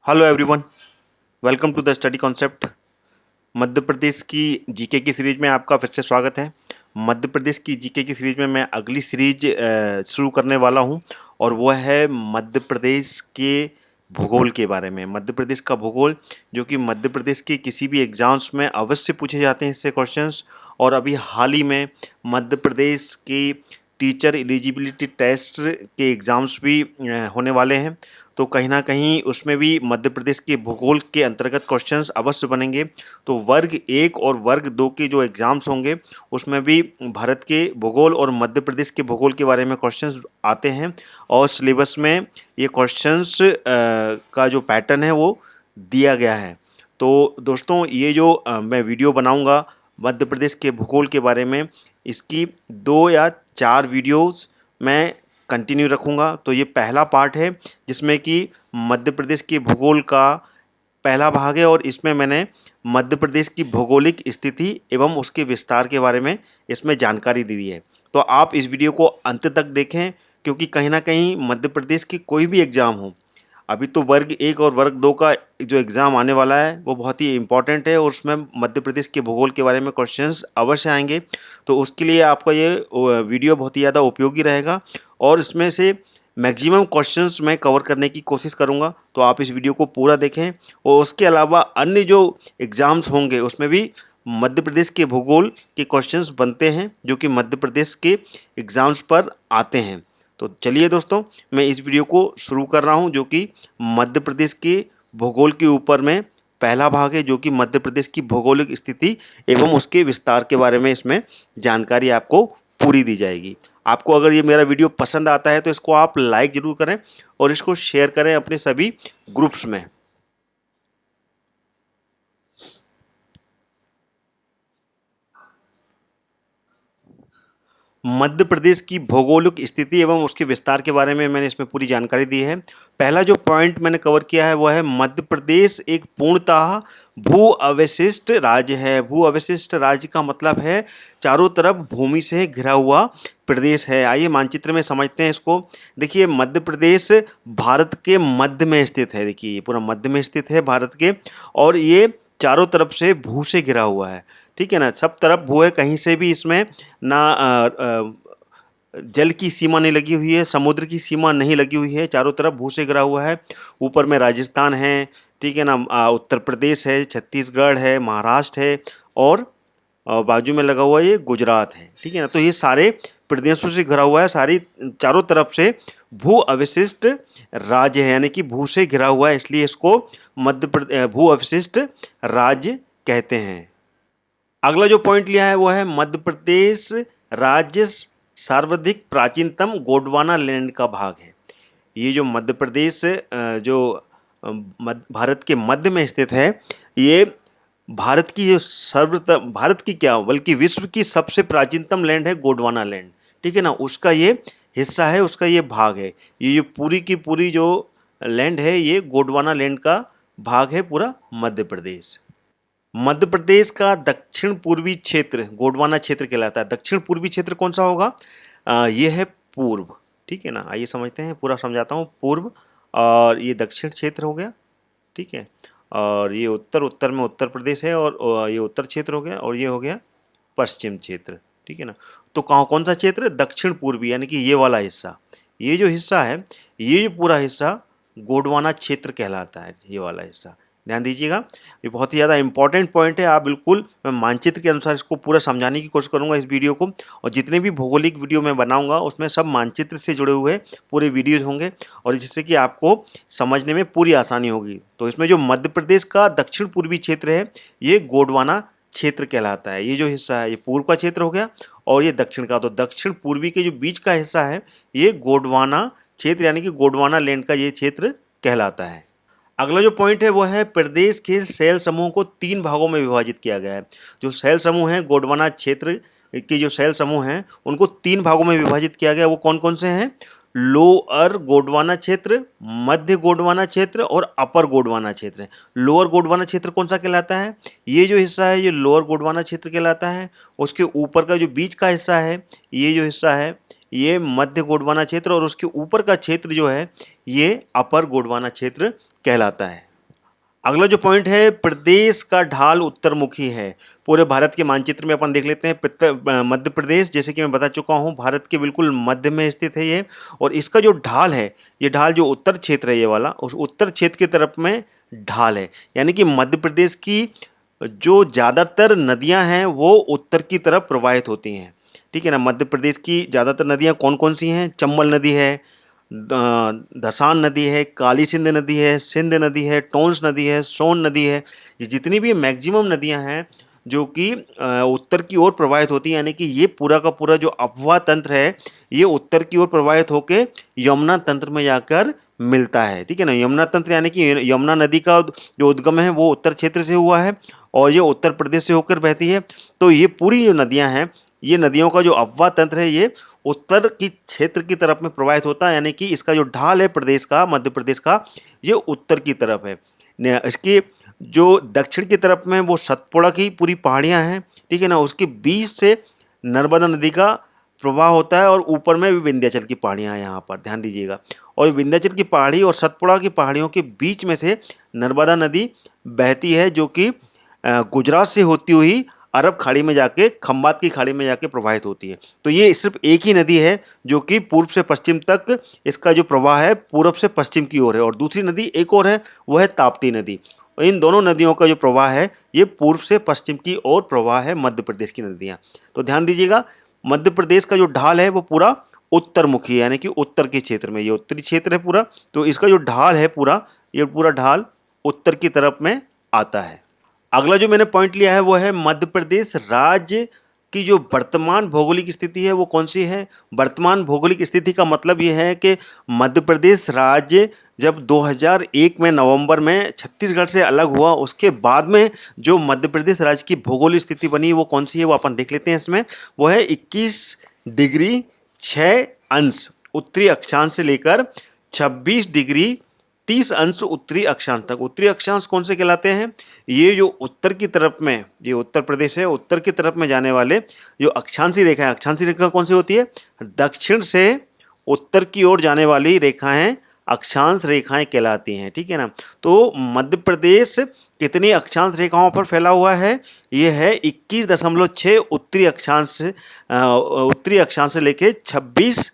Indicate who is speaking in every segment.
Speaker 1: Hello everyone, welcome to the study concept. Madhya Pradesh की GK की series में आपका फिर से स्वागत है। मध्य प्रदेश की जीके की सीरीज में मैं अगली सीरीज शुरू करने वाला हूं और वह है मध्य प्रदेश के भूगोल के बारे में। मध्य प्रदेश का भूगोल जो कि मध्य प्रदेश के किसी भी एग्ज़ाम्स में अवश्य पूछे जाते हैं इससे क्वेश्चंस। और अभी हाल ही में मध्य प्रदेश की टीचर एलिजिबिलिटी टेस्ट के एग्ज़ाम्स भी होने वाले हैं, तो कहीं ना कहीं उसमें भी मध्य प्रदेश के भूगोल के अंतर्गत क्वेश्चंस अवश्य बनेंगे। तो वर्ग 1 और वर्ग 2 के जो एग्ज़ाम्स होंगे उसमें भी भारत के भूगोल और मध्य प्रदेश के भूगोल के बारे में क्वेश्चंस आते हैं और सिलेबस में ये क्वेश्चंस का जो पैटर्न है वो दिया गया है। तो दोस्तों, ये जो मैं वीडियो बनाऊंगा मध्य प्रदेश के भूगोल के बारे में, इसकी 2 या 4 वीडियोस मैं कंटिन्यू रखूँगा। तो ये पहला पार्ट है जिसमें कि मध्य प्रदेश के भूगोल का पहला भाग है और इसमें मैंने मध्य प्रदेश की भौगोलिक स्थिति एवं उसके विस्तार के बारे में इसमें जानकारी दी है। तो आप इस वीडियो को अंत तक देखें, क्योंकि कहीं ना कहीं मध्य प्रदेश की कोई भी एग्ज़ाम हो, अभी तो वर्ग 1 और वर्ग 2 का जो एग्ज़ाम आने वाला है वो बहुत ही इम्पॉर्टेंट है और उसमें मध्य प्रदेश के भूगोल के बारे में क्वेश्चंस अवश्य आएंगे। तो उसके लिए आपका ये वीडियो बहुत ही ज़्यादा उपयोगी रहेगा और इसमें से मैक्सिमम क्वेश्चंस मैं कवर करने की कोशिश करूंगा। तो आप इस वीडियो को पूरा देखें और उसके अलावा अन्य जो एग्ज़ाम्स होंगे उसमें भी मध्य प्रदेश के भूगोल के क्वेश्चंस बनते हैं जो कि मध्य प्रदेश के एग्ज़ाम्स पर आते हैं। तो चलिए दोस्तों, मैं इस वीडियो को शुरू कर रहा हूं जो कि मध्य प्रदेश के भूगोल के ऊपर में पहला भाग है, जो कि मध्य प्रदेश की भौगोलिक स्थिति एवं उसके विस्तार के बारे में इसमें जानकारी आपको पूरी दी जाएगी। आपको अगर ये मेरा वीडियो पसंद आता है तो इसको आप लाइक ज़रूर करें और इसको शेयर करें अपने सभी ग्रुप्स में। मध्य प्रदेश की भौगोलिक स्थिति एवं उसके विस्तार के बारे में मैंने इसमें पूरी जानकारी दी है। पहला जो पॉइंट मैंने कवर किया है वह है मध्य प्रदेश एक पूर्णतः भू अवशिष्ट राज्य है। भू अवशिष्ट राज्य का मतलब है चारों तरफ भूमि से घिरा हुआ प्रदेश है। आइए मानचित्र में समझते हैं इसको। देखिए, मध्य प्रदेश भारत के मध्य में स्थित है। देखिए, ये पूरा मध्य में स्थित है भारत के, और ये चारों तरफ से भू से घिरा हुआ है। ठीक है ना, सब तरफ भू है, कहीं से भी इसमें ना जल की सीमा नहीं लगी हुई है, समुद्र की सीमा नहीं लगी हुई है, चारों तरफ भू से घिरा हुआ है। ऊपर में राजस्थान है, ठीक है ना, उत्तर प्रदेश है, छत्तीसगढ़ है, महाराष्ट्र है और बाजू में लगा हुआ ये गुजरात है। ठीक है ना, तो ये सारे प्रदेशों से घिरा हुआ है, सारी चारों तरफ से भू अवशिष्ट राज्य है, यानी कि भू से घिरा हुआ है, इसलिए इसको भू अवशिष्ट राज्य कहते हैं। अगला जो पॉइंट लिया है वो है मध्य प्रदेश राज्य सर्वाधिक प्राचीनतम गोंडवाना लैंड का भाग है। ये जो मध्य प्रदेश भारत के मध्य में स्थित है, ये भारत की जो सर्वप्रथम, भारत की क्या बल्कि विश्व की सबसे प्राचीनतम लैंड है गोंडवाना लैंड। ठीक है ना, उसका ये हिस्सा है, उसका ये भाग है। ये जो पूरी की पूरी जो लैंड है ये गोंडवाना लैंड का भाग है, पूरा मध्य प्रदेश। मध्य प्रदेश का दक्षिण पूर्वी क्षेत्र गोंडवाना क्षेत्र कहलाता है। दक्षिण पूर्वी क्षेत्र कौन सा होगा? ये है पूर्व। ठीक है ना, आइए समझते हैं, पूरा समझाता हूँ। पूर्व, और ये दक्षिण क्षेत्र हो गया, ठीक है, और ये उत्तर, उत्तर में उत्तर प्रदेश है और ये उत्तर क्षेत्र हो गया, और ये हो गया पश्चिम क्षेत्र। ठीक है ना, तो कौन सा क्षेत्र? दक्षिण पूर्वी, यानी कि ये वाला हिस्सा, ये जो हिस्सा है, ये जो पूरा हिस्सा गोंडवाना क्षेत्र कहलाता है, ये वाला हिस्सा। ध्यान दीजिएगा, ये बहुत ही ज़्यादा इंपॉर्टेंट पॉइंट है। आप बिल्कुल, मैं मानचित्र के अनुसार इसको पूरा समझाने की कोशिश करूँगा इस वीडियो को, और जितने भी भौगोलिक वीडियो मैं बनाऊँगा उसमें सब मानचित्र से जुड़े हुए पूरे वीडियोज़ होंगे, और जिससे कि आपको समझने में पूरी आसानी होगी। तो इसमें जो मध्य प्रदेश का दक्षिण पूर्वी क्षेत्र है ये गोंडवाना क्षेत्र कहलाता है। ये जो हिस्सा है ये पूर्व का क्षेत्र हो गया और ये दक्षिण का, तो दक्षिण पूर्वी के जो बीच का हिस्सा है ये गोंडवाना क्षेत्र, यानी कि गोंडवाना लैंड का ये क्षेत्र कहलाता है। अगला जो पॉइंट है वो है प्रदेश के शैल समूह को 3 भागों में विभाजित किया गया है। जो शैल समूह हैं, गोंडवाना क्षेत्र के जो शैल समूह हैं उनको 3 भागों में विभाजित किया गया। वो कौन कौन से हैं? लोअर गोंडवाना क्षेत्र, मध्य गोंडवाना क्षेत्र और अपर गोंडवाना क्षेत्र। लोअर गोंडवाना क्षेत्र कौन सा कहलाता है? ये जो हिस्सा है ये लोअर गोंडवाना क्षेत्र कहलाता है। उसके ऊपर का जो बीच का हिस्सा है, ये जो हिस्सा है ये मध्य गोंडवाना क्षेत्र, और उसके ऊपर का क्षेत्र जो है ये अपर गोंडवाना क्षेत्र कहलाता है। अगला जो पॉइंट है, प्रदेश का ढाल उत्तरमुखी है। पूरे भारत के मानचित्र में अपन देख लेते हैं, मध्य प्रदेश जैसे कि मैं बता चुका हूँ भारत के बिल्कुल मध्य में स्थित है ये, और इसका जो ढाल है, ये ढाल जो उत्तर क्षेत्र है ये वाला, उस उत्तर क्षेत्र की तरफ में ढाल है, यानी कि मध्य प्रदेश की जो ज़्यादातर नदियाँ हैं वो उत्तर की तरफ प्रवाहित होती हैं। ठीक है ना। मध्य प्रदेश की ज़्यादातर नदियाँ कौन कौन सी हैं? चंबल नदी है, धसान नदी है, काली सिंध नदी है, सिंध नदी है, टोंस नदी है, सोन नदी है। ये जितनी भी मैक्सिमम नदियां हैं जो कि उत्तर की ओर प्रवाहित होती हैं, यानी कि ये पूरा का पूरा जो अफवाह तंत्र है ये उत्तर की ओर प्रवाहित होकर यमुना तंत्र में जाकर मिलता है। ठीक है ना। यमुना तंत्र यानी कि यमुना नदी का जो उद्गम है वो उत्तर क्षेत्र से हुआ है और ये उत्तर प्रदेश से होकर बहती है। तो ये पूरी जो नदियाँ हैं, ये नदियों का जो अफवाह तंत्र है ये उत्तर की क्षेत्र की तरफ में प्रवाहित होता है, यानी कि इसका जो ढाल है प्रदेश का, मध्य प्रदेश का, ये उत्तर की तरफ है। इसकी जो दक्षिण की तरफ में वो सतपुड़ा की पूरी पहाड़ियाँ हैं। ठीक है ना। उसके बीच से नर्मदा नदी का प्रवाह होता है और ऊपर में भी विंध्याचल की पहाड़ियाँ हैं, यहाँ पर ध्यान दीजिएगा। और विंध्याचल की पहाड़ी और सतपुड़ा की पहाड़ियों के बीच में से नर्मदा नदी बहती है, जो कि गुजरात से होती हुई अरब खाड़ी में जाके, खंबात की खाड़ी में जाके प्रवाहित होती है। तो ये सिर्फ एक ही नदी है जो कि पूर्व से पश्चिम तक इसका जो प्रवाह है पूर्व से पश्चिम की ओर है, और दूसरी नदी एक और है, वो है ताप्ती नदी। इन दोनों नदियों का जो प्रवाह है ये पूर्व से पश्चिम की ओर प्रवाह है मध्य प्रदेश की नदियाँ। तो ध्यान दीजिएगा, मध्य प्रदेश का जो ढाल है वो पूरा उत्तरमुखी है, यानी कि उत्तर के क्षेत्र में, ये उत्तरी क्षेत्र है पूरा, तो इसका जो ढाल है पूरा, ये पूरा ढाल उत्तर की तरफ में आता है। अगला जो मैंने पॉइंट लिया है वो है मध्य प्रदेश राज्य की जो वर्तमान भौगोलिक स्थिति है वो कौन सी है। वर्तमान भौगोलिक स्थिति का मतलब ये है कि मध्य प्रदेश राज्य जब 2001 में नवंबर में छत्तीसगढ़ से अलग हुआ, उसके बाद में जो मध्य प्रदेश राज्य की भौगोलिक स्थिति बनी वो कौन सी है, वो अपन देख लेते हैं। इसमें वो है 21 डिग्री 6 अंश उत्तरी अक्षांश से लेकर 26 डिग्री 30 अंश उत्तरी अक्षांश तक। उत्तरी अक्षांश कौन से कहलाते हैं? ये जो उत्तर की तरफ में, ये उत्तर प्रदेश है, उत्तर की तरफ में जाने वाले जो अक्षांशी रेखा है, अक्षांशी रेखा कौन सी होती है? दक्षिण से उत्तर की ओर जाने वाली रेखाएं अक्षांश रेखाएं कहलाती हैं। ठीक है ना। तो मध्य प्रदेश कितनी अक्षांश रेखाओं पर फैला हुआ है? ये है 21.6 उत्तरी अक्षांश से लेके 26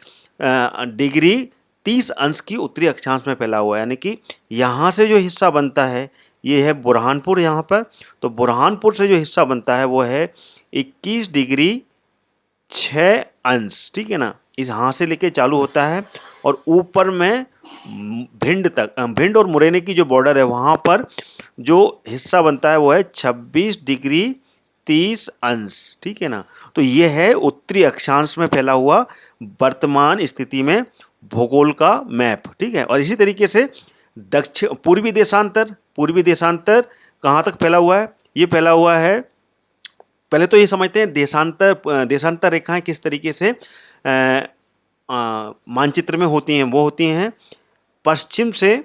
Speaker 1: डिग्री 30 अंश की उत्तरी अक्षांश में फैला हुआ है, यानी कि यहाँ से जो हिस्सा बनता है ये है बुरहानपुर यहाँ पर। तो बुरहानपुर से जो हिस्सा बनता है वो है 21 डिग्री 6 अंश। ठीक है ना। इस यहाँ से लेके चालू होता है और ऊपर में भिंड तक, भिंड और मुरैना की जो बॉर्डर है वहाँ पर जो हिस्सा बनता है वो है 26 डिग्री 30 अंश। ठीक है ना। तो ये है उत्तरी अक्षांश में फैला हुआ वर्तमान स्थिति में भूगोल का मैप। ठीक है। और इसी तरीके से दक्षिण पूर्वी देशांतर कहाँ तक फैला हुआ है? ये फैला हुआ है, पहले तो ये समझते हैं देशांतर रेखाएं किस तरीके से मानचित्र में होती हैं। वो होती हैं पश्चिम से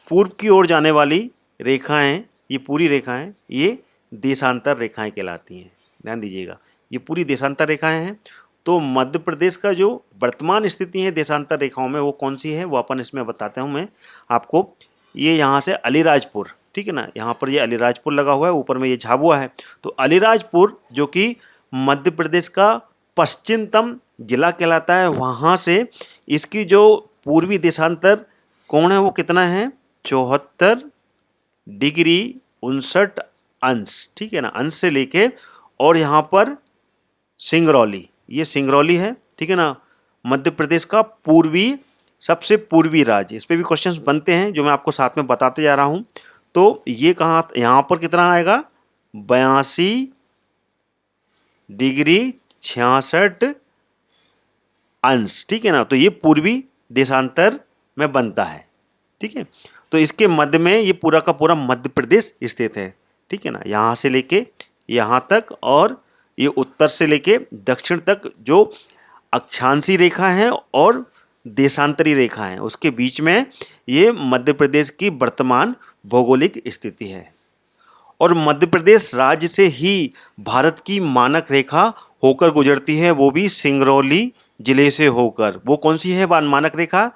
Speaker 1: पूर्व की ओर जाने वाली रेखाएं, ये पूरी रेखाएं ये देशांतर रेखाएं कहलाती हैं। ध्यान दीजिएगा, ये पूरी देशांतर रेखाएं हैं। तो मध्य प्रदेश का जो वर्तमान स्थिति है देशांतर रेखाओं में वो कौन सी है, वो अपन इसमें बताता हूँ मैं आपको। ये यहाँ से अलीराजपुर, ठीक है ना, यहाँ पर ये अलीराजपुर लगा हुआ है, ऊपर में ये झाबुआ है। तो अलीराजपुर जो कि मध्य प्रदेश का पश्चिमतम जिला कहलाता है, वहाँ से इसकी जो पूर्वी देशांतर कोण है वो कितना है? 74 डिग्री 59 अंश। ठीक है ना, अंश से लेके, और यहाँ पर सिंगरौली, ये सिंगरौली है। ठीक है ना, मध्य प्रदेश का सबसे पूर्वी राज्य। इस पर भी क्वेश्चंस बनते हैं जो मैं आपको साथ में बताते जा रहा हूँ। तो ये कहाँ, यहाँ पर कितना आएगा? 82 डिग्री 66 अंश। ठीक है ना, तो ये पूर्वी देशांतर में बनता है। ठीक है, तो इसके मध्य में ये पूरा का पूरा मध्य प्रदेश स्थित है। ठीक है ना, यहाँ से लेके यहाँ तक, और ये उत्तर से लेके दक्षिण तक जो अक्षांशी रेखा है और देशांतरी रेखा है, उसके बीच में ये मध्य प्रदेश की वर्तमान भौगोलिक स्थिति है। और मध्य प्रदेश राज्य से ही भारत की मानक रेखा होकर गुजरती है, वो भी सिंगरौली जिले से होकर। वो कौन सी है मानक रेखा?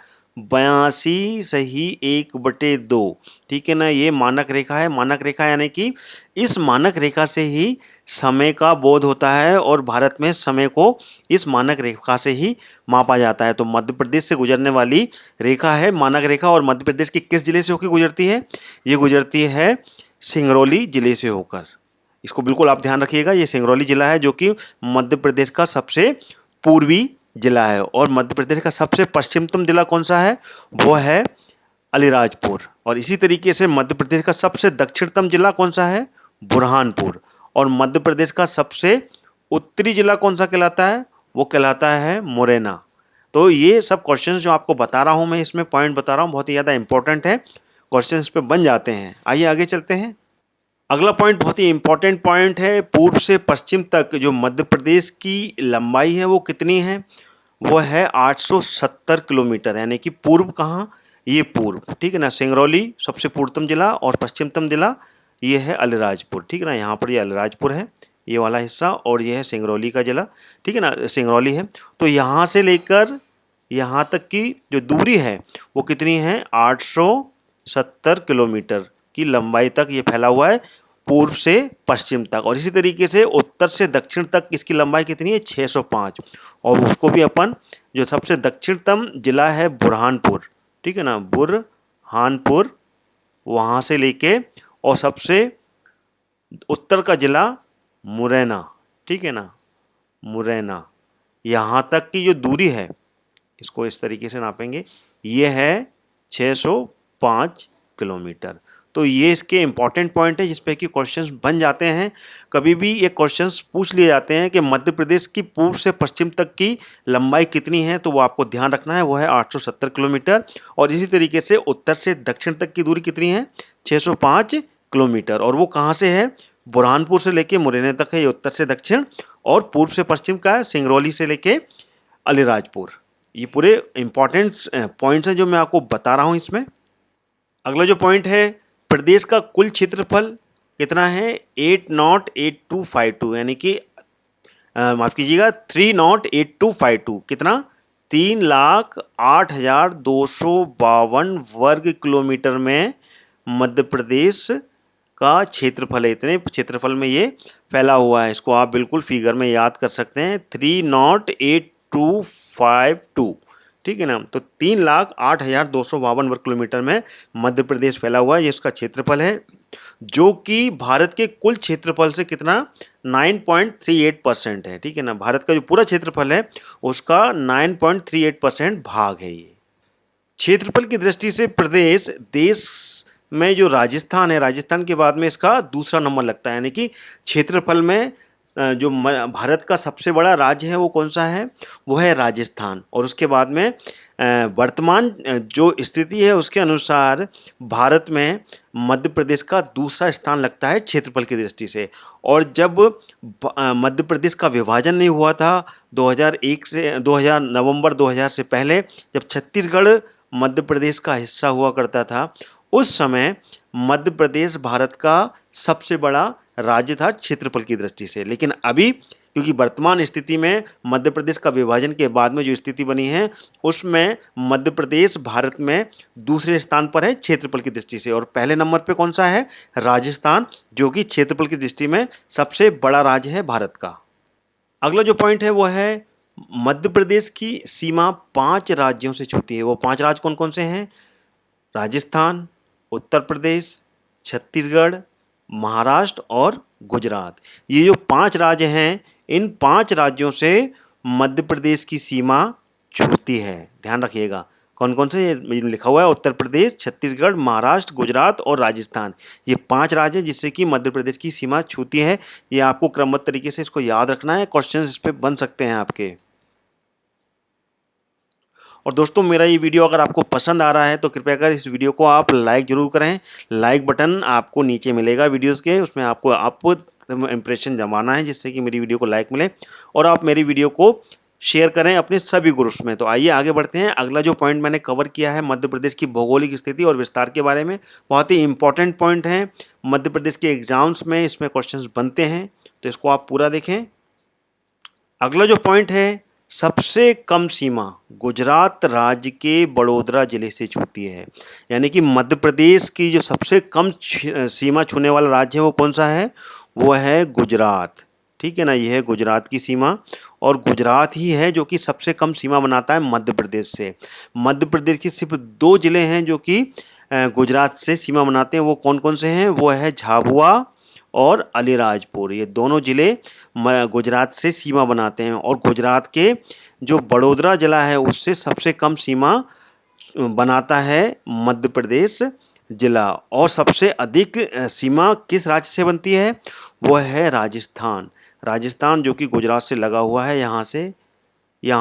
Speaker 1: 82/1/2। ठीक है ना, ये मानक रेखा है। मानक रेखा यानी कि इस मानक रेखा से ही समय का बोध होता है और भारत में समय को इस मानक रेखा से ही मापा जाता है। तो मध्य प्रदेश से गुजरने वाली रेखा है मानक रेखा। और मध्य प्रदेश के किस जिले से होकर गुजरती है? ये गुजरती है सिंगरौली जिले से होकर। इसको बिल्कुल आप ध्यान रखिएगा, ये सिंगरौली जिला है जो कि मध्य प्रदेश का सबसे पूर्वी जिला है। और मध्य प्रदेश का सबसे पश्चिमतम जिला कौन सा है? वो है अलीराजपुर। और इसी तरीके से मध्य प्रदेश का सबसे दक्षिणतम जिला कौन सा है? बुरहानपुर। और मध्य प्रदेश का सबसे उत्तरी जिला कौन सा कहलाता है? वो कहलाता है मुरैना। तो ये सब क्वेश्चंस जो आपको बता रहा हूँ मैं, इसमें पॉइंट बता रहा हूँ, बहुत ही ज़्यादा इंपॉर्टेंट है, क्वेश्चन इस पे बन जाते हैं। आइए आगे चलते हैं। अगला पॉइंट बहुत ही इंपॉर्टेंट पॉइंट है। पूर्व से पश्चिम तक जो मध्य प्रदेश की लंबाई है वो कितनी है? वो है 870 किलोमीटर। यानी कि पूर्व कहाँ? ये पूर्व, ठीक है ना। सिंगरौली सबसे पूर्वतम जिला और पश्चिमतम जिला ये है अलीराजपुर, ठीक है ना। यहाँ पर ये अलीराजपुर है, ये वाला हिस्सा, और ये है सिंगरौली का जिला, ठीक है ना, सिंगरौली है। तो यहाँ से लेकर यहाँ तक की जो दूरी है वो कितनी है? 870 किलोमीटर की लंबाई तक ये फैला हुआ है, पूर्व से पश्चिम तक। और इसी तरीके से उत्तर से दक्षिण तक इसकी लंबाई कितनी है? 605। और उसको भी अपन जो सबसे दक्षिणतम जिला है बुरहानपुर, ठीक है ना, बुरहानपुर, वहाँ से लेके और सबसे उत्तर का जिला मुरैना, ठीक है ना, मुरैना, यहाँ तक की जो दूरी है इसको इस तरीके से नापेंगे, ये है 605 किलोमीटर। तो ये इसके इम्पॉर्टेंट पॉइंट है जिस पे कि क्वेश्चंस बन जाते हैं। कभी भी ये क्वेश्चंस पूछ लिए जाते हैं कि मध्य प्रदेश की पूर्व से पश्चिम तक की लंबाई कितनी है, तो वो आपको ध्यान रखना है, वो है 870 किलोमीटर। और इसी तरीके से उत्तर से दक्षिण तक की दूरी कितनी है? 605 किलोमीटर। और वो कहाँ से है? बुरहानपुर से लेके मुरैना तक है, ये उत्तर से दक्षिण। और पूर्व से पश्चिम का है सिंगरौली से लेके अलीराजपुर। ये पूरे इंपॉर्टेंट पॉइंट्स हैं जो मैं आपको बता रहा हूँ इसमें। अगला जो पॉइंट है, प्रदेश का कुल क्षेत्रफल कितना है? 8,08252, यानी कि माफ़ कीजिएगा 3,08252। कितना? 3,08,252 वर्ग किलोमीटर में मध्य प्रदेश का क्षेत्रफल है। इतने क्षेत्रफल में ये फैला हुआ है। इसको आप बिल्कुल फिगर में याद कर सकते हैं, 3,08252, ठीक है ना। तो 3,08,252 वर्ग किलोमीटर में मध्य प्रदेश फैला हुआ है, ये इसका क्षेत्रफल है, जो कि भारत के कुल क्षेत्रफल से कितना? 9.38% है, ठीक है ना। भारत का जो पूरा क्षेत्रफल है उसका 9.38% भाग है ये। क्षेत्रफल की दृष्टि से प्रदेश देश में जो राजस्थान है, राजस्थान के बाद में इसका दूसरा नंबर लगता है। यानी कि क्षेत्रफल में जो भारत का सबसे बड़ा राज्य है वो कौन सा है? वो है राजस्थान। और उसके बाद में वर्तमान जो स्थिति है उसके अनुसार भारत में मध्य प्रदेश का दूसरा स्थान लगता है क्षेत्रफल की दृष्टि से। और जब मध्य प्रदेश का विभाजन नहीं हुआ था 2001 से 2000 नवंबर 2000 से पहले, जब छत्तीसगढ़ मध्य प्रदेश का हिस्सा हुआ करता था, उस समय मध्य प्रदेश भारत का सबसे बड़ा राज्य था क्षेत्रफल की दृष्टि से। लेकिन अभी क्योंकि वर्तमान स्थिति में मध्य प्रदेश का विभाजन के बाद में जो स्थिति बनी है उसमें मध्य प्रदेश भारत में दूसरे स्थान पर है क्षेत्रफल की दृष्टि से। और पहले नंबर पे कौन सा है? राजस्थान, जो कि क्षेत्रफल की दृष्टि में सबसे बड़ा राज्य है भारत का। अगला जो पॉइंट है वो है मध्य प्रदेश की सीमा 5 राज्यों से छूती है। वो 5 राज्य कौन कौन से हैं? राजस्थान, उत्तर प्रदेश, छत्तीसगढ़, महाराष्ट्र और गुजरात। ये जो 5 राज्य हैं, इन 5 राज्यों से मध्य प्रदेश की सीमा छूती है। ध्यान रखिएगा कौन कौन से ये लिखा हुआ है, उत्तर प्रदेश, छत्तीसगढ़, महाराष्ट्र, गुजरात और राजस्थान। ये 5 राज्य हैं जिससे कि मध्य प्रदेश की सीमा छूती है। ये आपको क्रमबद्ध तरीके से इसको याद रखना है, क्वेश्चन इस पर बन सकते हैं आपके। और दोस्तों मेरा ये वीडियो अगर आपको पसंद आ रहा है तो कृपया कर इस वीडियो को आप लाइक ज़रूर करें। लाइक बटन आपको नीचे मिलेगा वीडियोस के, उसमें आपको इम्प्रेशन जमाना है जिससे कि मेरी वीडियो को लाइक मिले। और आप मेरी वीडियो को शेयर करें अपने सभी ग्रुप्स में। तो आइए आगे बढ़ते हैं। अगला जो पॉइंट मैंने कवर किया है मध्य प्रदेश की भौगोलिक स्थिति और विस्तार के बारे में, बहुत ही इंपॉर्टेंट पॉइंट है। मध्य प्रदेश के एग्जाम्स में इसमें क्वेश्चंस बनते हैं, तो इसको आप पूरा देखें। अगला जो पॉइंट है सबसे कम सीमा गुजरात राज्य के बड़ोदरा जिले से छूती है। यानी कि मध्य प्रदेश की जो सबसे कम सीमा छूने वाला राज्य है वो कौन सा है? वो है गुजरात। ठीक है ना, ये है गुजरात की सीमा और गुजरात ही है जो कि सबसे कम सीमा बनाता है मध्य प्रदेश से। मध्य प्रदेश के सिर्फ 2 जिले हैं जो कि गुजरात से सीमा बनाते हैं। वो कौन कौन से हैं? वो है झाबुआ और अलीराजपुर। ये दोनों जिले गुजरात से सीमा बनाते हैं और गुजरात के जो बड़ोदरा जिला है उससे सबसे कम सीमा बनाता है मध्य प्रदेश जिला। और सबसे अधिक सीमा किस राज्य से बनती है? वो है राजस्थान। राजस्थान जो कि गुजरात से लगा हुआ है, यहाँ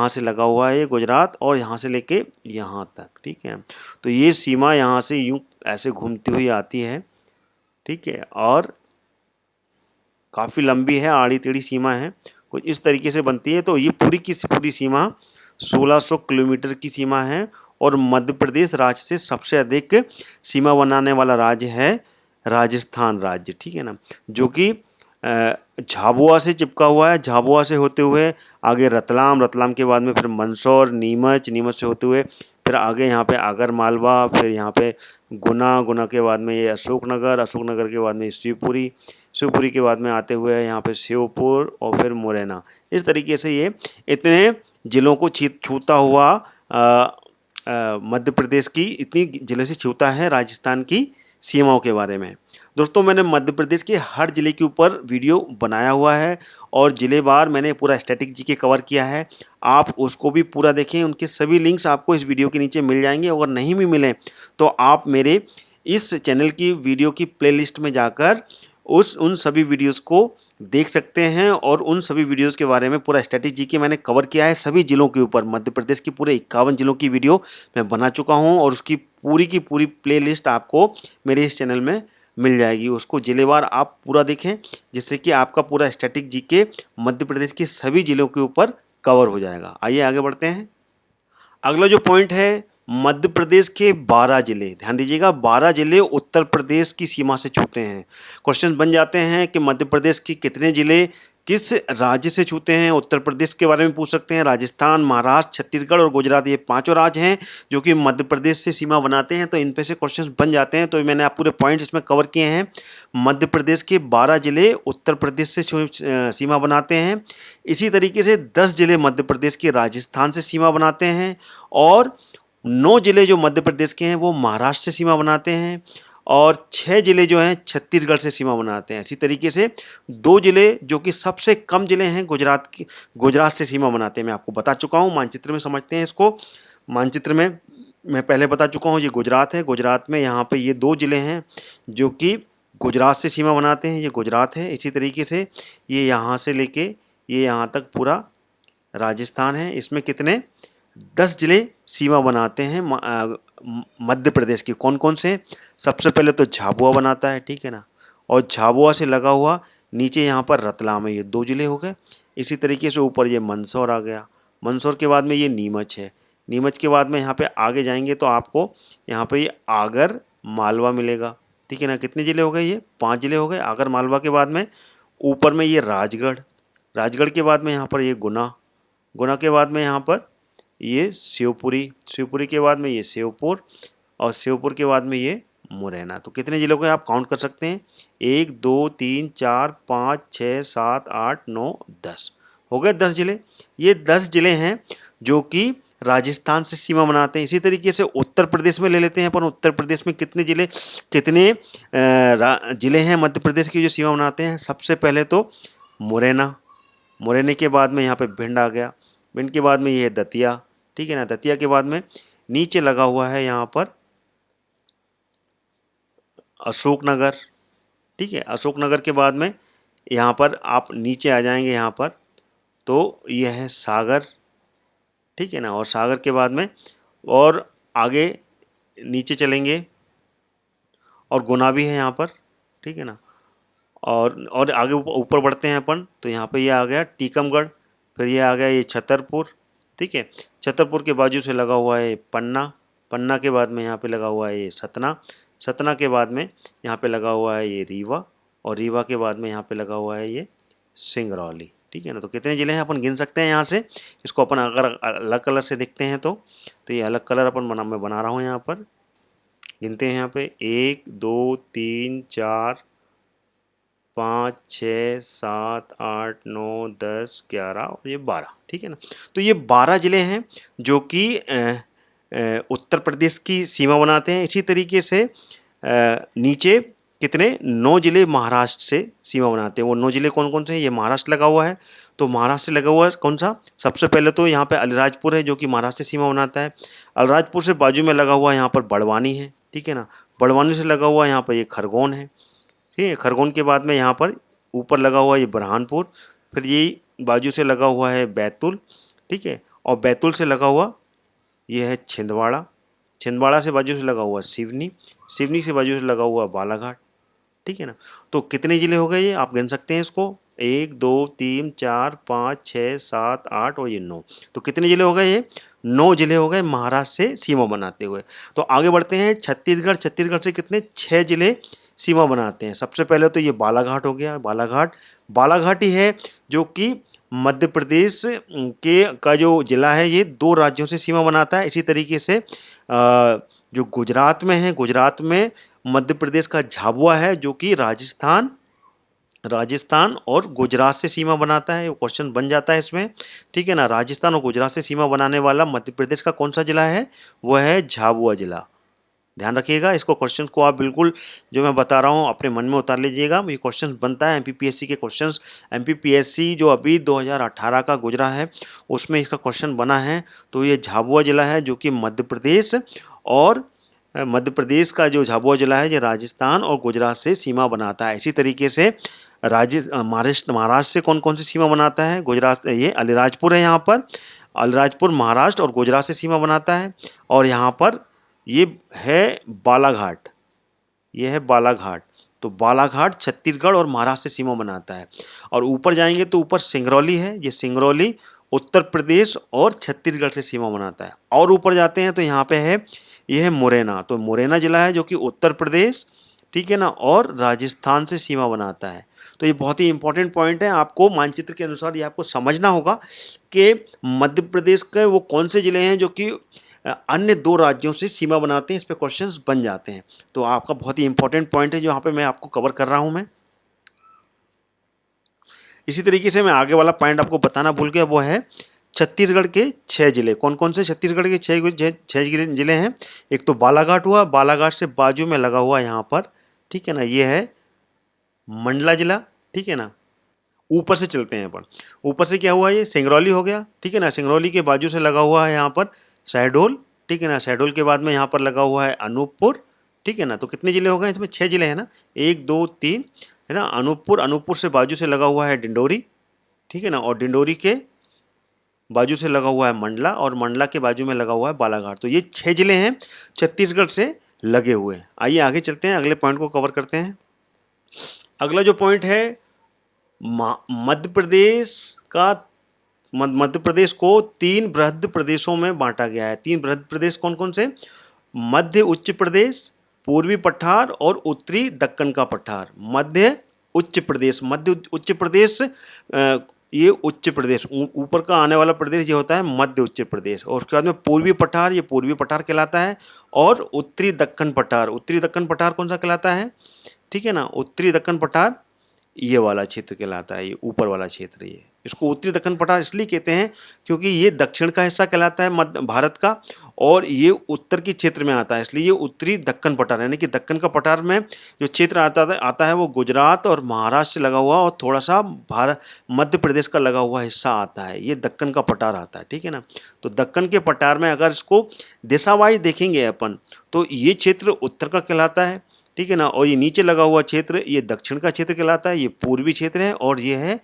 Speaker 1: से लगा हुआ है ये गुजरात और यहाँ से लेके यहाँ तक। ठीक है, तो ये सीमा यहाँ से यूं ऐसे घूमती हुई आती है। ठीक है, और काफ़ी लंबी है, आड़ी टेढ़ी सीमा है, कुछ इस तरीके से बनती है। तो ये पूरी की पूरी सीमा 1600 किलोमीटर की सीमा है और मध्य प्रदेश राज्य से सबसे अधिक सीमा बनाने वाला राज्य है राजस्थान राज्य। ठीक है ना, जो कि झाबुआ से चिपका हुआ है। झाबुआ से होते हुए आगे रतलाम, रतलाम के बाद में फिर मंदसौर, नीमच, नीमच से होते हुए फिर आगे यहाँ पे आगर मालवा, फिर यहाँ पे गुना, गुना के बाद में ये अशोकनगर, अशोकनगर के बाद में शिवपुरी, शिवपुरी के बाद में आते हुए यहाँ पे श्योपुर और फिर मुरैना। इस तरीके से ये इतने जिलों को छूता हुआ मध्य प्रदेश की इतनी जिले से छूता है राजस्थान की सीमाओं के बारे में। दोस्तों, मैंने मध्य प्रदेश के हर ज़िले के ऊपर वीडियो बनाया हुआ है और ज़िलेवार मैंने पूरा स्टैटिक जीके कवर किया है। आप उसको भी पूरा देखें, उनके सभी लिंक्स आपको इस वीडियो के नीचे मिल जाएंगे। अगर नहीं भी मिलें तो आप मेरे इस चैनल की वीडियो की प्लेलिस्ट में जाकर उन सभी वीडियोज़ को देख सकते हैं और उन सभी वीडियोज़ के बारे में पूरा स्टैटिक जीके मैंने कवर किया है। सभी ज़िलों के ऊपर मध्य प्रदेश की पूरे 51 ज़िलों की वीडियो मैं बना चुका हूँ और उसकी पूरी की पूरी प्लेलिस्ट आपको मेरे इस चैनल में मिल जाएगी। उसको ज़िलेवार आप पूरा देखें जिससे कि आपका पूरा स्टैटिक जीके मध्य प्रदेश के सभी ज़िलों के ऊपर कवर हो जाएगा। आइए आगे बढ़ते हैं। अगला जो पॉइंट है, मध्य प्रदेश के 12 जिले। ध्यान दीजिएगा, 12 जिले उत्तर प्रदेश की सीमा से छूते हैं। क्वेश्चन बन जाते हैं कि मध्य प्रदेश के कितने जिले किस राज्य से छूते हैं। उत्तर प्रदेश के बारे में पूछ सकते हैं। राजस्थान, महाराष्ट्र, छत्तीसगढ़ और गुजरात, ये 5 राज्य हैं जो कि मध्य प्रदेश से सीमा बनाते हैं। तो इन पे से क्वेश्चन बन जाते हैं। तो मैंने आप पूरे पॉइंट इसमें कवर किए हैं। मध्य प्रदेश के 12 जिले उत्तर प्रदेश से सीमा बनाते हैं। इसी तरीके से 10 जिले मध्य प्रदेश के राजस्थान से सीमा बनाते हैं और 9 जिले जो मध्य प्रदेश के हैं वो महाराष्ट्र से सीमा बनाते हैं और 6 जिले जो हैं छत्तीसगढ़ से सीमा बनाते हैं। इसी तरीके से 2 जिले जो कि सबसे कम जिले हैं गुजरात से सीमा बनाते हैं। मैं आपको बता चुका हूँ, मानचित्र में समझते हैं इसको। मानचित्र में मैं पहले बता चुका हूँ, ये गुजरात है। गुजरात में यहाँ पे ये 2 जिले हैं जो कि गुजरात से सीमा बनाते हैं, ये गुजरात है। इसी तरीके से ये यहाँ से लेके ये यहाँ तक पूरा राजस्थान है। इसमें कितने 10 जिले सीमा बनाते हैं मध्य प्रदेश के। कौन कौन से? सबसे पहले तो झाबुआ बनाता है, ठीक है ना, और झाबुआ से लगा हुआ नीचे यहाँ पर रतलाम है, ये 2 जिले हो गए। इसी तरीके से ऊपर ये मंदसौर आ गया, मंदसौर के बाद में ये नीमच है, नीमच के बाद में यहाँ पे आगे जाएंगे तो आपको यहाँ पे ये आगर मालवा मिलेगा, ठीक है ना। कितने ज़िले हो गए? ये 5 ज़िले हो गए। आगर मालवा के बाद में ऊपर में ये राजगढ़, राजगढ़ के बाद में यहाँ पर ये गुना, गुना के बाद में यहाँ पर ये शिवपुरी, शिवपुरी के बाद में ये श्योपुर और श्योपुर के बाद में ये मुरैना। तो कितने जिलों के आप काउंट कर सकते हैं? 1 2 3 4 5 6 7 8 9 10 हो गए 10 जिले। ये 10 जिले हैं जो कि राजस्थान से सीमा बनाते हैं। इसी तरीके से उत्तर प्रदेश में ले लेते हैं अपन। उत्तर प्रदेश में कितने जिले जिले हैं मध्य प्रदेश की जो सीमा बनाते हैं? सबसे पहले तो मुरैना, मुरैना के बाद में यहाँ पे भिंड आ गया, भिंड के बाद में ये दतिया, ठीक है ना। दतिया के बाद में नीचे लगा हुआ है यहाँ पर अशोकनगर, ठीक है। अशोकनगर के बाद में यहाँ पर आप नीचे आ जाएंगे यहाँ पर तो यह है सागर, ठीक है ना। और सागर के बाद में और आगे नीचे चलेंगे और गुना भी है यहाँ पर, ठीक है ना। और आगे ऊपर बढ़ते हैं अपन तो यहाँ पे ये आ गया टीकमगढ़, फिर ये आ गया ये छतरपुर, ठीक है। छतरपुर के बाजू से लगा हुआ है पन्ना, पन्ना के बाद में यहाँ पे लगा हुआ है ये सतना, सतना के बाद में यहाँ पे लगा हुआ है ये रीवा और रीवा के बाद में यहाँ पे लगा हुआ है ये सिंगरौली। ठीक है ना। तो कितने ज़िले हैं अपन गिन सकते हैं यहाँ से। इसको अपन अगर अलग कलर से देखते हैं तो ये अलग कलर अपन मैं बना रहा हूँ यहाँ पर। गिनते हैं यहाँ पे 1 2 3 4 5 6 7 8 9 10 11 और ये 12, ठीक है ना। तो ये 12 ज़िले हैं जो कि उत्तर प्रदेश की सीमा बनाते हैं। इसी तरीके से नीचे कितने 9 ज़िले महाराष्ट्र से सीमा बनाते हैं। वो 9 ज़िले कौन कौन से हैं, ये महाराष्ट्र लगा हुआ है। तो महाराष्ट्र से लगा हुआ है कौन सा, सबसे पहले तो यहाँ पे अलीराजपुर है जो कि महाराष्ट्र से सीमा बनाता है। अलीराजपुर से बाजू में लगा हुआ यहाँ पर बड़वानी है, ठीक है ना। बड़वानी से लगा हुआ यहाँ पर ये खरगोन है, ठीक है। खरगोन के बाद में यहाँ पर ऊपर लगा हुआ ये बुरहानपुर, फिर ये बाजू से लगा हुआ है बैतूल, ठीक है। और बैतूल से लगा हुआ ये है छिंदवाड़ा, छिंदवाड़ा से बाजू से लगा हुआ सिवनी, सिवनी से बाजू से लगा हुआ बालाघाट, ठीक है ना। तो कितने ज़िले हो गए ये, आप गिन सकते हैं इसको 1 2 3 4 5 6 7 8 और ये 9। तो कितने ज़िले हो गए ये, 9 ज़िले हो गए महाराष्ट्र से सीमा बनाते हुए। तो आगे बढ़ते हैं छत्तीसगढ़, छत्तीसगढ़ से कितने 6 ज़िले सीमा बनाते हैं। सबसे पहले तो ये बालाघाट हो गया, बालाघाट, बालाघाट ही है जो कि मध्य प्रदेश के का जो ज़िला है ये 2 राज्यों से सीमा बनाता है। इसी तरीके से जो गुजरात में है, गुजरात में मध्य प्रदेश का झाबुआ है जो कि राजस्थान और गुजरात से सीमा बनाता है। वो क्वेश्चन बन जाता है इसमें, ठीक है ना। राजस्थान और गुजरात से सीमा बनाने वाला मध्य प्रदेश का कौन सा जिला है, वो है झाबुआ जिला। ध्यान रखिएगा इसको, क्वेश्चन को आप बिल्कुल जो मैं बता रहा हूँ अपने मन में उतार लीजिएगा। ये क्वेश्चन बनता है एमपीपीएससी के क्वेश्चंस। एमपीपीएससी जो अभी 2018 का गुजरा है उसमें इसका क्वेश्चन बना है। तो ये झाबुआ जिला है जो कि मध्य प्रदेश और मध्य प्रदेश का जो झाबुआ जिला है ये राजस्थान और गुजरात से सीमा बनाता है। इसी तरीके से महाराष्ट्र से कौन कौन सी सीमा बनाता है, गुजरात, ये अलीराजपुर है यहाँ पर, अलीराजपुर महाराष्ट्र और गुजरात से सीमा बनाता है। और यहाँ पर ये है बालाघाट, ये है बालाघाट। तो बालाघाट छत्तीसगढ़ और महाराष्ट्र से सीमा बनाता है। और ऊपर जाएंगे तो ऊपर सिंगरौली है, ये सिंगरौली उत्तर प्रदेश और छत्तीसगढ़ से सीमा बनाता है। और ऊपर जाते हैं तो यहाँ पे है, ये है मुरैना। तो मुरैना जिला है जो कि उत्तर प्रदेश, ठीक है ना, और राजस्थान से सीमा बनाता है। तो ये बहुत ही इंपॉर्टेंट पॉइंट है, आपको मानचित्र के अनुसार ये आपको समझना होगा कि मध्य प्रदेश के वो कौन से ज़िले हैं जो कि अन्य 2 राज्यों से सीमा बनाते हैं। इस पे क्वेश्चंस बन जाते हैं। तो आपका बहुत ही इंपॉर्टेंट पॉइंट है जो यहाँ पे मैं आपको कवर कर रहा हूँ मैं। इसी तरीके से मैं आगे वाला पॉइंट आपको बताना भूल गया, वो है छत्तीसगढ़ के 6 ज़िले। कौन कौन से छत्तीसगढ़ के 6 ज़िले हैं। एक तो बालाघाट हुआ, बालाघाट से बाजू में लगा हुआ यहाँ पर, ठीक है ना, ये है मंडला जिला, ठीक है ना। ऊपर से चलते हैं अपन, ऊपर से क्या हुआ, ये सिंगरौली हो गया, ठीक है ना। सिंगरौली के बाजू से लगा हुआ है यहाँ पर शहडोल, ठीक है ना। शहडोल के बाद में यहाँ पर लगा हुआ है अनूपपुर, ठीक है ना। तो कितने ज़िले हो गए इसमें, 6 ज़िले हैं ना, 1 2 3 है ना। अनूपपुर, अनूपपुर से बाजू से लगा हुआ है डिंडोरी, ठीक है ना। और डिंडोरी के बाजू से लगा हुआ है मंडला, और मंडला के बाजू में लगा हुआ है बालाघाट। तो ये 6 ज़िले हैं छत्तीसगढ़ से लगे हुए। आइए आगे चलते हैं, अगले पॉइंट को कवर करते हैं। अगला जो पॉइंट है, मध्य प्रदेश का, मध्य प्रदेश को 3 बृहद प्रदेशों में बांटा गया है। 3 बृहद प्रदेश कौन कौन से, मध्य उच्च प्रदेश, पूर्वी पठार और उत्तरी दक्कन का पठार। मध्य उच्च प्रदेश, मध्य उच्च प्रदेश, ये उच्च प्रदेश, ऊपर का आने वाला प्रदेश ये होता है मध्य उच्च प्रदेश। और उसके बाद में पूर्वी पठार, ये पूर्वी पठार कहलाता है। और उत्तरी दक्कन पठार, उत्तरी दक्कन पठार कौन सा कहलाता है, ठीक है ना। उत्तरी दक्कन पठार ये वाला क्षेत्र कहलाता है, ये ऊपर वाला क्षेत्र। ये इसको उत्तरी दक्कन पठार इसलिए कहते हैं क्योंकि ये दक्षिण का हिस्सा कहलाता है मध्य भारत का, और ये उत्तर के क्षेत्र में आता है, इसलिए ये उत्तरी दक्कन पठार। यानी कि दक्कन का पठार में जो क्षेत्र आता है वो गुजरात और महाराष्ट्र से लगा हुआ और थोड़ा सा भारत मध्य प्रदेश का लगा हुआ हिस्सा आता है, ये दक्कन का पठार आता है, ठीक है ना। तो दक्कन के पठार में अगर इसको दिशा वाइज देखेंगे अपन तो ये क्षेत्र उत्तर का कहलाता है, ठीक है ना। और ये नीचे लगा हुआ क्षेत्र ये दक्षिण का क्षेत्र कहलाता है, ये पूर्वी क्षेत्र है, और ये है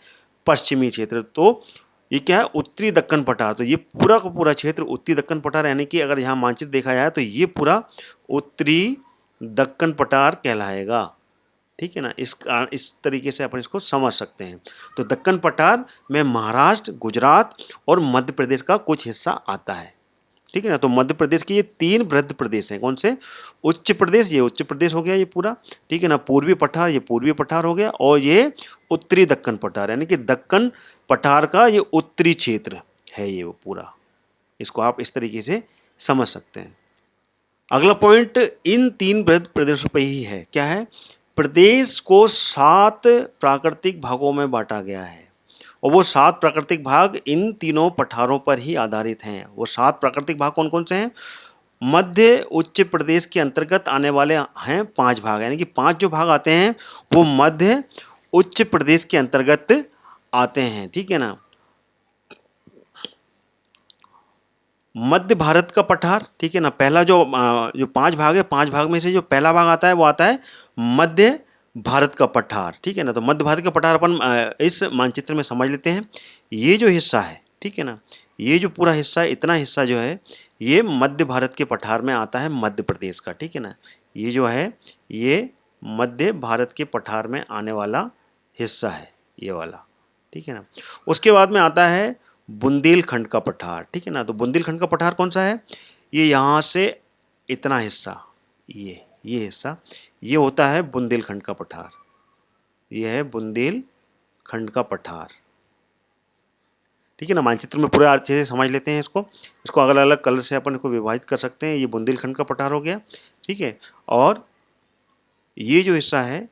Speaker 1: पश्चिमी क्षेत्र। तो ये क्या है, उत्तरी दक्कन पठार। तो ये पूरा का पूरा क्षेत्र उत्तरी दक्कन पठार, यानी कि अगर यहाँ मानचित्र देखा जाए तो ये पूरा उत्तरी दक्कन पठार कहलाएगा, ठीक है ना। इस तरीके से अपन इसको समझ सकते हैं। तो दक्कन पठार में महाराष्ट्र, गुजरात और मध्य प्रदेश का कुछ हिस्सा आता है। ठीक है ना। तो मध्य प्रदेश के ये 3 वृहद प्रदेश हैं। कौन से? उच्च प्रदेश, ये उच्च प्रदेश हो गया ये पूरा, ठीक है ना। पूर्वी पठार, ये पूर्वी पठार हो गया, और ये उत्तरी दक्कन पठार, यानी कि दक्कन पठार का ये उत्तरी क्षेत्र है ये वो पूरा। इसको आप इस तरीके से समझ सकते हैं। अगला पॉइंट इन 3 वृहद प्रदेशों पे ही है। क्या है? प्रदेश को 7 प्राकृतिक भागों में बांटा गया है, और वो 7 प्राकृतिक भाग इन तीनों पठारों पर ही आधारित हैं। वो 7 प्राकृतिक भाग कौन कौन से हैं? मध्य उच्च प्रदेश के अंतर्गत आने वाले हैं 5 भाग, यानी कि 5 जो भाग आते हैं वो मध्य उच्च प्रदेश के अंतर्गत आते हैं, ठीक है ना। मध्य भारत का पठार, ठीक है ना। पहला जो 5 भाग है, 5 भाग में से जो पहला भाग आता है वो आता है मध्य भारत का पठार, ठीक है ना। तो मध्य भारत का पठार अपन इस मानचित्र में समझ लेते हैं। ये जो हिस्सा है, ठीक है ना, ये जो पूरा हिस्सा है, इतना हिस्सा जो है ये मध्य भारत के पठार में आता है, मध्य प्रदेश का, ठीक है ना। ये जो है ये मध्य भारत के पठार में आने वाला हिस्सा है, ये वाला, ठीक है ना। उसके बाद में आता है बुंदेलखंड का पठार, ठीक है ना। तो बुंदेलखंड का पठार कौन सा है? ये यहाँ से इतना हिस्सा, ये हिस्सा, ये होता है बुंदेलखंड का पठार। ये है बुंदेलखंड का पठार, ठीक है ना। मानचित्र में पूरे अच्छे से समझ लेते हैं इसको अलग अलग कलर से अपन इसको विभाजित कर सकते हैं। ये बुंदेलखंड का पठार हो गया, ठीक है। और ये जो हिस्सा है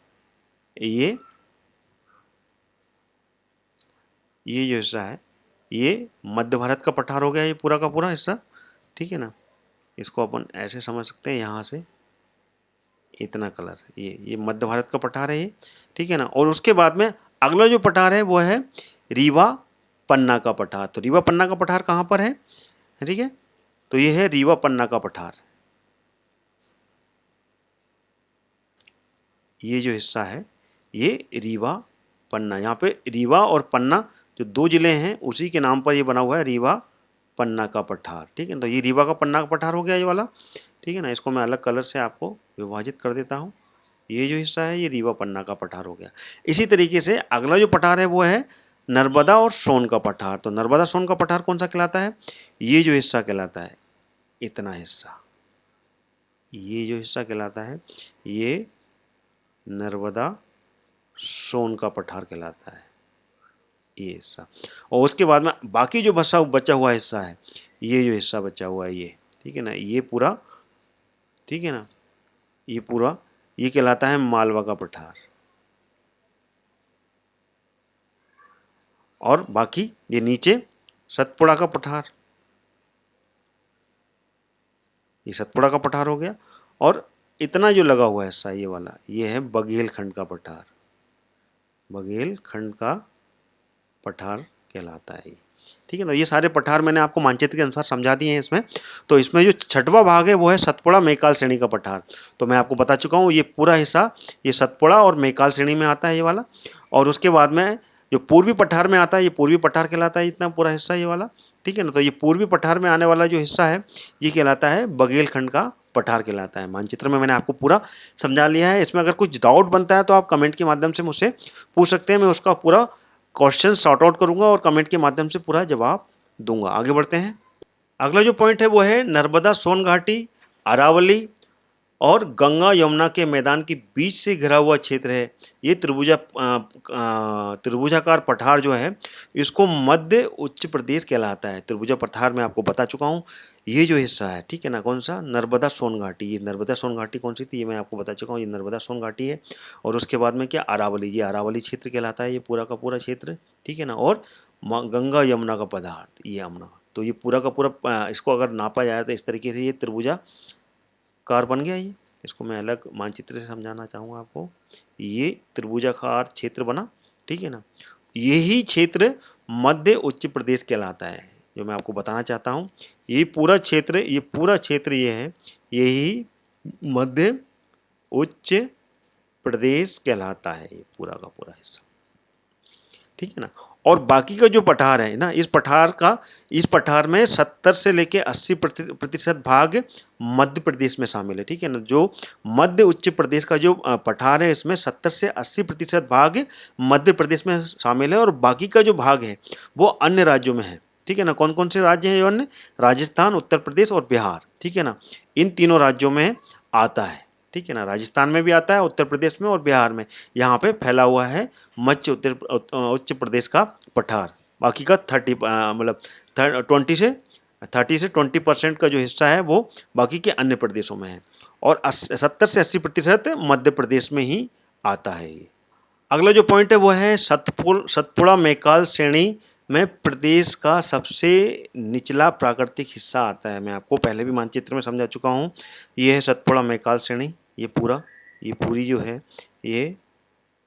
Speaker 1: ये जो हिस्सा है ये मध्य भारत का पठार हो गया, ये पूरा का पूरा हिस्सा, ठीक है ना। इसको अपन ऐसे समझ सकते हैं, यहाँ से इतना कलर, ये मध्य भारत का पठार है ये, ठीक है ना। और उसके बाद में अगला जो पठार है वो है रीवा पन्ना का पठार। तो रीवा पन्ना का पठार कहाँ पर है? ठीक है, तो ये है रीवा पन्ना का पठार। ये जो हिस्सा है ये रीवा पन्ना, यहाँ पे रीवा और पन्ना जो 2 जिले हैं उसी के नाम पर ये बना हुआ है, रीवा पन्ना का पठार, ठीक है। तो ये रीवा का पन्ना का पठार हो गया ये वाला, ठीक है ना। इसको मैं अलग कलर से आपको विभाजित कर देता हूँ। ये जो हिस्सा है ये रीवा पन्ना का पठार हो गया। इसी तरीके से अगला जो पठार है वो है नर्मदा और सोन का पठार। तो नर्मदा सोन का पठार कौन सा कहलाता है? ये जो हिस्सा कहलाता है, इतना हिस्सा, ये जो हिस्सा कहलाता है ये नर्मदा सोन का पठार कहलाता है, ये हिस्सा। और उसके बाद में बाकी जो बचा हुआ हिस्सा है, ये जो हिस्सा बचा हुआ है ये, ठीक है ना, ये पूरा, ठीक है ना, ये पूरा ये कहलाता है मालवा का पठार। और बाकी ये नीचे सतपुड़ा का पठार, ये सतपुड़ा का पठार हो गया। और इतना जो लगा हुआ हिस्सा ये वाला, ये है बघेलखंड का पठार, बघेलखंड का पठार कहलाता है ये, ठीक है ना। ये सारे पठार मैंने आपको मानचित्र के अनुसार समझा दिए हैं इसमें। तो इसमें जो 6वां भाग है वो है सतपुड़ा मेकाल श्रेणी का पठार। तो मैं आपको बता चुका हूँ ये पूरा हिस्सा ये सतपुड़ा और मेकाल श्रेणी में आता है ये वाला। और उसके बाद में जो पूर्वी पठार में आता है ये पूर्वी पठार कहलाता है, इतना पूरा हिस्सा ये वाला, ठीक है ना। तो ये पूर्वी पठार में आने वाला जो हिस्सा है ये कहलाता है बघेलखंड का पठार कहलाता है। मानचित्र में मैंने आपको पूरा समझा लिया है। इसमें अगर कुछ डाउट बनता है तो आप कमेंट के माध्यम से मुझसे पूछ सकते हैं, मैं उसका पूरा क्वेश्चन सॉर्ट आउट करूंगा और कमेंट के माध्यम से पूरा जवाब दूंगा। आगे बढ़ते हैं। अगला जो पॉइंट है वो है नर्मदा सोन घाटी, अरावली और गंगा यमुना के मैदान के बीच से घिरा हुआ क्षेत्र है। ये त्रिभुजाकार पठार जो है इसको मध्य उच्च प्रदेश कहलाता है। त्रिभुजा पठार मैं आपको बता चुका हूँ। ये जो हिस्सा है, ठीक है ना, कौन सा? नर्मदा सोन घाटी। ये नर्मदा सोन घाटी कौन सी थी ये मैं आपको बता चुका हूँ, ये नर्मदा सोन घाटी है। और उसके बाद में क्या? अरावली, ये अरावली क्षेत्र कहलाता है ये पूरा का पूरा क्षेत्र, ठीक है ना। और गंगा यमुना का पदार्थ, ये यमुना। तो ये पूरा का पूरा इसको अगर नापा जाए तो इस तरीके से ये त्रिभुजाकार बन गया। ये इसको मैं अलग मानचित्र से समझाना चाहूँगा आपको। ये त्रिभुजाकार क्षेत्र बना, ठीक है ना। यही क्षेत्र मध्य उच्च प्रदेश कहलाता है, जो मैं आपको बताना चाहता हूँ। ये पूरा क्षेत्र ये है, यही मध्य उच्च प्रदेश कहलाता है, ये पूरा का पूरा हिस्सा, ठीक है ना। और बाकी का जो पठार है ना, इस पठार में 70 से लेके 80% भाग मध्य प्रदेश में शामिल है, ठीक है ना। जो मध्य उच्च प्रदेश का जो पठार है इसमें 70 से 80% भाग मध्य प्रदेश में शामिल है और बाकी का जो भाग है वो अन्य राज्यों में है, ठीक है ना। कौन कौन से राज्य हैं अन्य? राजस्थान, उत्तर प्रदेश और बिहार, ठीक है ना। इन तीनों राज्यों में आता है, ठीक है ना। राजस्थान में भी आता है, उत्तर प्रदेश में और बिहार में। यहाँ पे फैला हुआ है मध्य उच्च प्रदेश का पठार। बाकी का 20% का जो हिस्सा है वो बाकी के अन्य प्रदेशों में है, और 70 से 80% मध्य प्रदेश में ही आता है ये। अगला जो पॉइंट है वो है सतपुड़ा मैकाल श्रेणी में प्रदेश का सबसे निचला प्राकृतिक हिस्सा आता है। मैं आपको पहले भी मानचित्र में समझा चुका हूँ। ये है सतपुड़ा मैकाल श्रेणी, ये पूरी जो है ये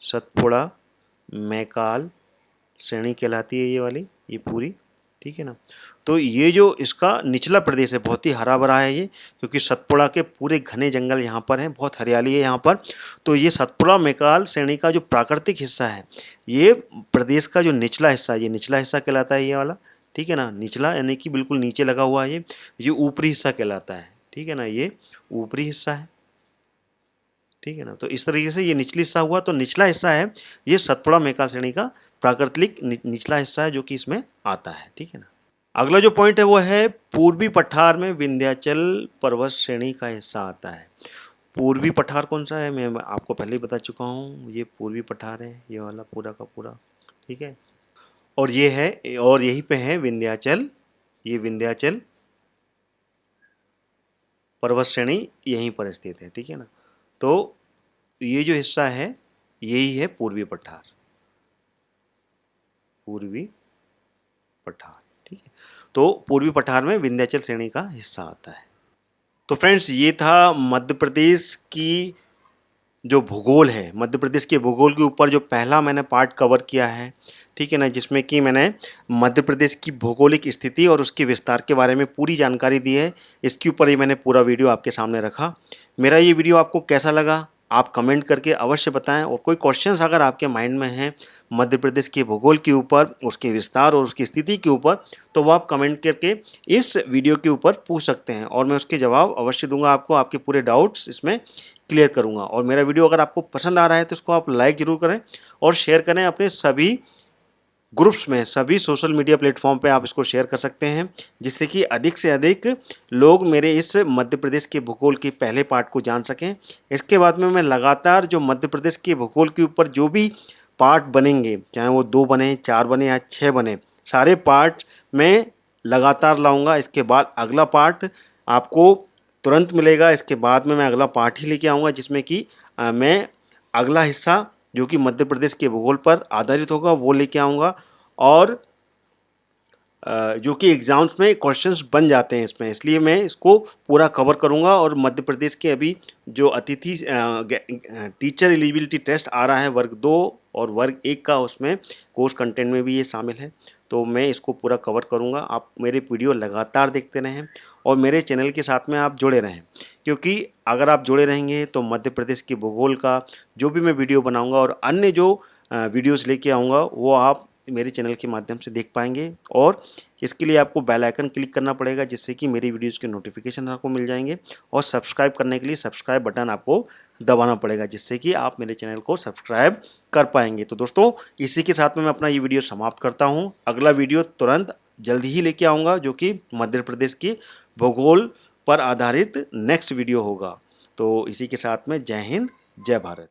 Speaker 1: सतपुड़ा मैकाल श्रेणी कहलाती है, ये वाली, ये पूरी, ठीक है ना। तो ये जो इसका निचला प्रदेश है बहुत ही हरा भरा है ये, क्योंकि सतपुड़ा के पूरे घने जंगल यहाँ पर हैं, बहुत हरियाली है यहाँ पर। तो ये सतपुड़ा मैकाल श्रेणी का जो प्राकृतिक हिस्सा है, ये प्रदेश का जो निचला हिस्सा है, ये निचला हिस्सा कहलाता है ये वाला, ठीक है ना। निचला यानी कि बिल्कुल नीचे लगा हुआ है ये ऊपरी हिस्सा कहलाता है, ठीक है ना। ये ऊपरी हिस्सा है, ठीक है ना। तो इस तरीके से ये निचली हिस्सा हुआ। तो निचला हिस्सा है ये सतपुड़ा मैकाल श्रेणी का प्राकृतिक निचला हिस्सा है जो कि इसमें आता है, ठीक है ना। अगला जो पॉइंट है वो है पूर्वी पठार में विंध्याचल पर्वत श्रेणी का हिस्सा आता है। पूर्वी पठार कौन सा है, मैं आपको पहले ही बता चुका हूँ। ये पूर्वी पठार है, ये वाला पूरा का पूरा, ठीक है। और ये है, और यहीं पे है विंध्याचल, ये विंध्याचल पर्वत श्रेणी यहीं पर स्थित है, ठीक है ना। तो ये जो हिस्सा है यही है पूर्वी पठार, पूर्वी पठार, ठीक है। तो पूर्वी पठार में विंध्याचल श्रेणी का हिस्सा आता है। तो फ्रेंड्स, ये था मध्य प्रदेश की जो भूगोल है, मध्य प्रदेश के भूगोल के ऊपर जो पहला मैंने पार्ट कवर किया है, ठीक है ना, जिसमें कि मैंने मध्य प्रदेश की भौगोलिक स्थिति और उसके विस्तार के बारे में पूरी जानकारी दी है। इसके ऊपर ही मैंने पूरा वीडियो आपके सामने रखा। मेरा ये वीडियो आपको कैसा लगा आप कमेंट करके अवश्य बताएं, और कोई क्वेश्चंस अगर आपके माइंड में हैं मध्य प्रदेश के भूगोल के ऊपर, उसके विस्तार और उसकी स्थिति के ऊपर, तो वो आप कमेंट करके इस वीडियो के ऊपर पूछ सकते हैं, और मैं उसके जवाब अवश्य दूंगा आपको। आपके पूरे डाउट्स इसमें क्लियर करूंगा। और मेरा वीडियो अगर आपको पसंद आ रहा है तो इसको आप लाइक ज़रूर करें और शेयर करें अपने सभी ग्रुप्स में, सभी सोशल मीडिया प्लेटफॉर्म पे आप इसको शेयर कर सकते हैं, जिससे कि अधिक से अधिक लोग मेरे इस मध्य प्रदेश के भूगोल के पहले पार्ट को जान सकें। इसके बाद में मैं लगातार जो मध्य प्रदेश के भूगोल के ऊपर जो भी पार्ट बनेंगे, चाहे वो 2 बने, 4 बने या 6 बने, सारे पार्ट मैं लगातार लाऊंगा। इसके बाद अगला पार्ट आपको तुरंत मिलेगा। इसके बाद में मैं अगला पार्ट ही लेके आऊँगा, जिसमें कि मैं अगला हिस्सा जो कि मध्य प्रदेश के भूगोल पर आधारित होगा वो लेके आऊँगा, और जो कि एग्ज़ाम्स में क्वेश्चंस बन जाते हैं इसमें, इसलिए मैं इसको पूरा कवर करूँगा। और मध्य प्रदेश के अभी जो अतिथि टीचर एलिजिबिलिटी टेस्ट आ रहा है वर्ग 2 और वर्ग 1 का, उसमें कोर्स कंटेंट में भी ये शामिल है, तो मैं इसको पूरा कवर करूँगा। आप मेरे वीडियो लगातार देखते रहें और मेरे चैनल के साथ में आप जुड़े रहें, क्योंकि अगर आप जुड़े रहेंगे तो मध्य प्रदेश के भूगोल का जो भी मैं वीडियो बनाऊँगा और अन्य जो वीडियोज़ लेके आऊँगा वो आप मेरे चैनल के माध्यम से देख पाएंगे। और इसके लिए आपको बेल आइकन क्लिक करना पड़ेगा, जिससे कि मेरी वीडियोज़ के नोटिफिकेशन आपको मिल जाएंगे, और सब्सक्राइब करने के लिए सब्सक्राइब बटन आपको दबाना पड़ेगा, जिससे कि आप मेरे चैनल को सब्सक्राइब कर पाएंगे। तो दोस्तों, इसी के साथ में मैं अपना ये वीडियो समाप्त करता हूँ। अगला वीडियो तुरंत जल्दी ही लेके आऊँगा, जो कि मध्य प्रदेश के भूगोल पर आधारित नेक्स्ट वीडियो होगा। तो इसी के साथ में जय हिंद, जय भारत।